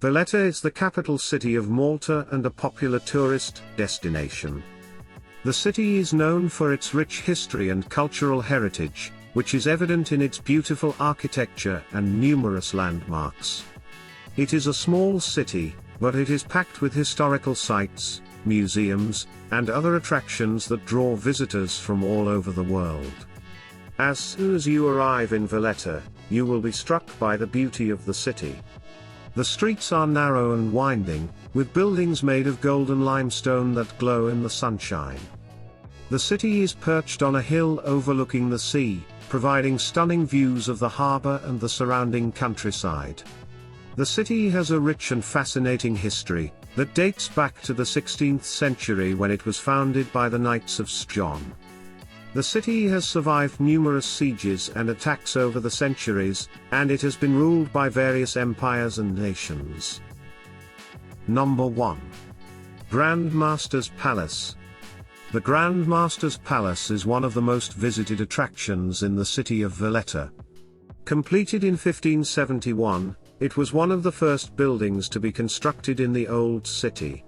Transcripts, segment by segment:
Valletta is the capital city of Malta and a popular tourist destination. The city is known for its rich history and cultural heritage, which is evident in its beautiful architecture and numerous landmarks. It is a small city, but it is packed with historical sites, museums, and other attractions that draw visitors from all over the world. As soon as you arrive in Valletta, you will be struck by the beauty of the city. The streets are narrow and winding, with buildings made of golden limestone that glow in the sunshine. The city is perched on a hill overlooking the sea, providing stunning views of the harbor and the surrounding countryside. The city has a rich and fascinating history that dates back to the 16th century when it was founded by the Knights of St. John. The city has survived numerous sieges and attacks over the centuries, and it has been ruled by various empires and nations. Number 1. Grand Master's Palace. The Grand Master's Palace is one of the most visited attractions in the city of Valletta. Completed in 1571, it was one of the first buildings to be constructed in the old city.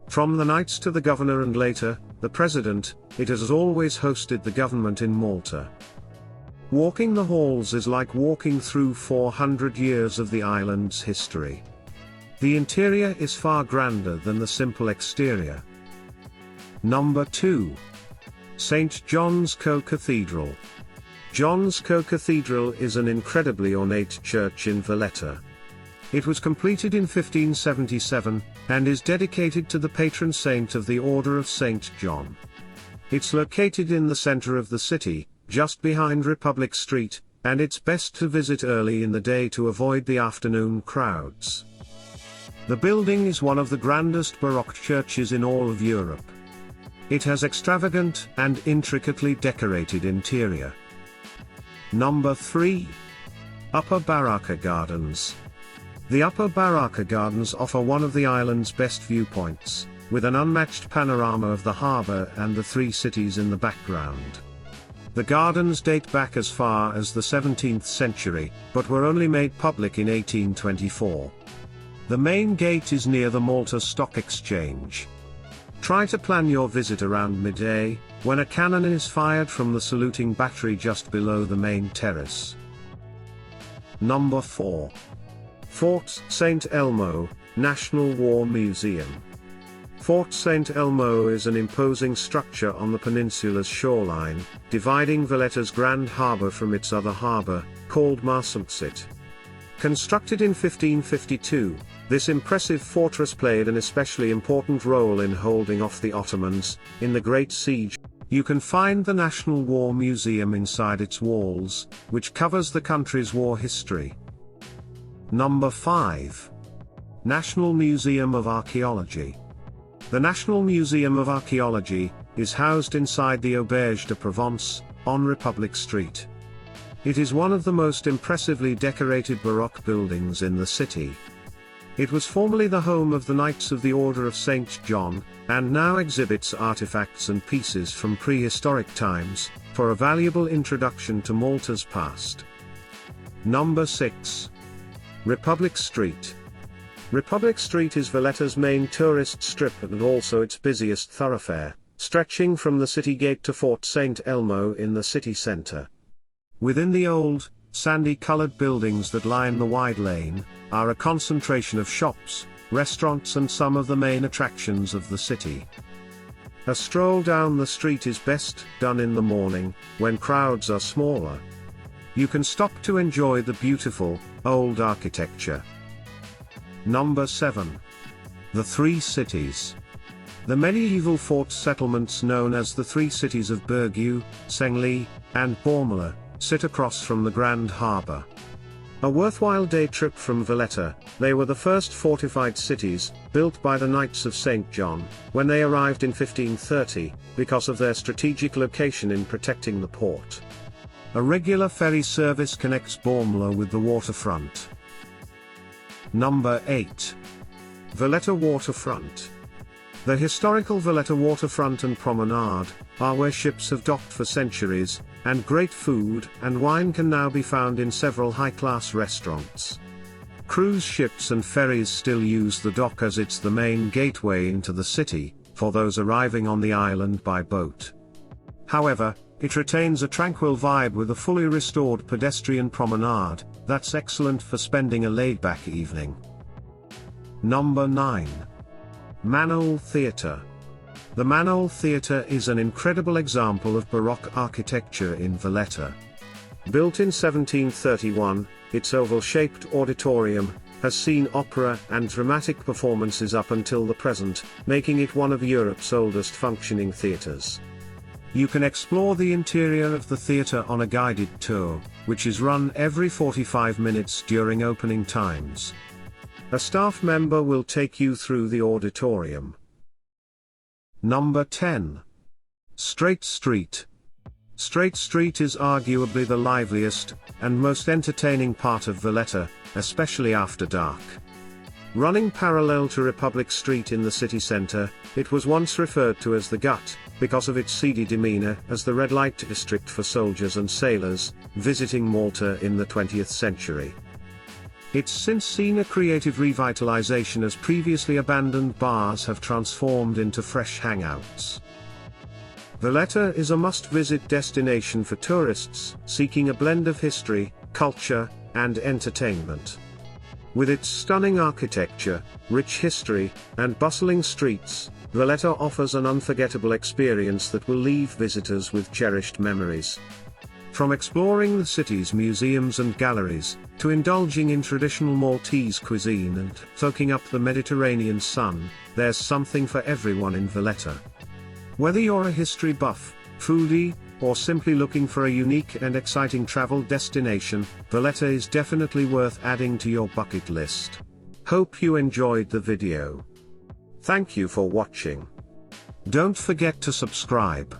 From the knights to the governor and later, the president, it has always hosted the government in Malta. Walking the halls is like walking through 400 years of the island's history. The interior is far grander than the simple exterior. Number 2. St. John's Co-Cathedral. John's Co-Cathedral is an incredibly ornate church in Valletta. It was completed in 1577, and is dedicated to the patron saint of the Order of St. John. It's located in the center of the city, just behind Republic Street, and it's best to visit early in the day to avoid the afternoon crowds. The building is one of the grandest Baroque churches in all of Europe. It has extravagant and intricately decorated interior. Number 3. Upper Barrakka Gardens. The Upper Barrakka Gardens offer one of the island's best viewpoints, with an unmatched panorama of the harbor and the three cities in the background. The gardens date back as far as the 17th century, but were only made public in 1824. The main gate is near the Malta Stock Exchange. Try to plan your visit around midday, when a cannon is fired from the saluting battery just below the main terrace. Number 4. Fort St. Elmo, National War Museum. Fort St. Elmo is an imposing structure on the peninsula's shoreline, dividing Valletta's grand harbor from its other harbor, called Marsamxit. Constructed in 1552, this impressive fortress played an especially important role in holding off the Ottomans in the Great Siege. You can find the National War Museum inside its walls, which covers the country's war history. Number 5. National Museum of Archaeology. The National Museum of Archaeology is housed inside the Auberge de Provence, on Republic Street. It is one of the most impressively decorated Baroque buildings in the city. It was formerly the home of the Knights of the Order of St. John, and now exhibits artifacts and pieces from prehistoric times, for a valuable introduction to Malta's past. Number 6. Republic Street. Republic Street is Valletta's main tourist strip and also its busiest thoroughfare, stretching from the city gate to Fort St. Elmo in the city center. Within the old, sandy-colored buildings that line the wide lane, are a concentration of shops, restaurants and some of the main attractions of the city. A stroll down the street is best done in the morning, when crowds are smaller. You can stop to enjoy the beautiful, old architecture. Number 7. The Three Cities. The medieval fort settlements known as the Three Cities of Birgu, Sengli, and Bormala, sit across from the Grand Harbour. A worthwhile day trip from Valletta, they were the first fortified cities, built by the Knights of St. John, when they arrived in 1530, because of their strategic location in protecting the port. A regular ferry service connects Bormala with the waterfront. Number 8. Valletta Waterfront. The historical Valletta Waterfront and Promenade are where ships have docked for centuries, and great food and wine can now be found in several high-class restaurants. Cruise ships and ferries still use the dock as it's the main gateway into the city, for those arriving on the island by boat. However, it retains a tranquil vibe with a fully restored pedestrian promenade, that's excellent for spending a laid-back evening. Number 9. Manoel Theatre. The Manoel Theatre is an incredible example of Baroque architecture in Valletta. Built in 1731, its oval-shaped auditorium has seen opera and dramatic performances up until the present, making it one of Europe's oldest functioning theatres. You can explore the interior of the theatre on a guided tour, which is run every 45 minutes during opening times. A staff member will take you through the auditorium. Number 10. Strait Street. Strait Street is arguably the liveliest and most entertaining part of Valletta, especially after dark. Running parallel to Republic Street in the city centre, it was once referred to as the Gut, because of its seedy demeanour as the red light district for soldiers and sailors visiting Malta in the 20th century. It's since seen a creative revitalisation as previously abandoned bars have transformed into fresh hangouts. Valletta is a must-visit destination for tourists seeking a blend of history, culture, and entertainment. With its stunning architecture, rich history, and bustling streets, Valletta offers an unforgettable experience that will leave visitors with cherished memories. From exploring the city's museums and galleries, to indulging in traditional Maltese cuisine and soaking up the Mediterranean sun, there's something for everyone in Valletta. Whether you're a history buff, foodie, or simply looking for a unique and exciting travel destination, Valletta is definitely worth adding to your bucket list. Hope you enjoyed the video. Thank you for watching. Don't forget to subscribe.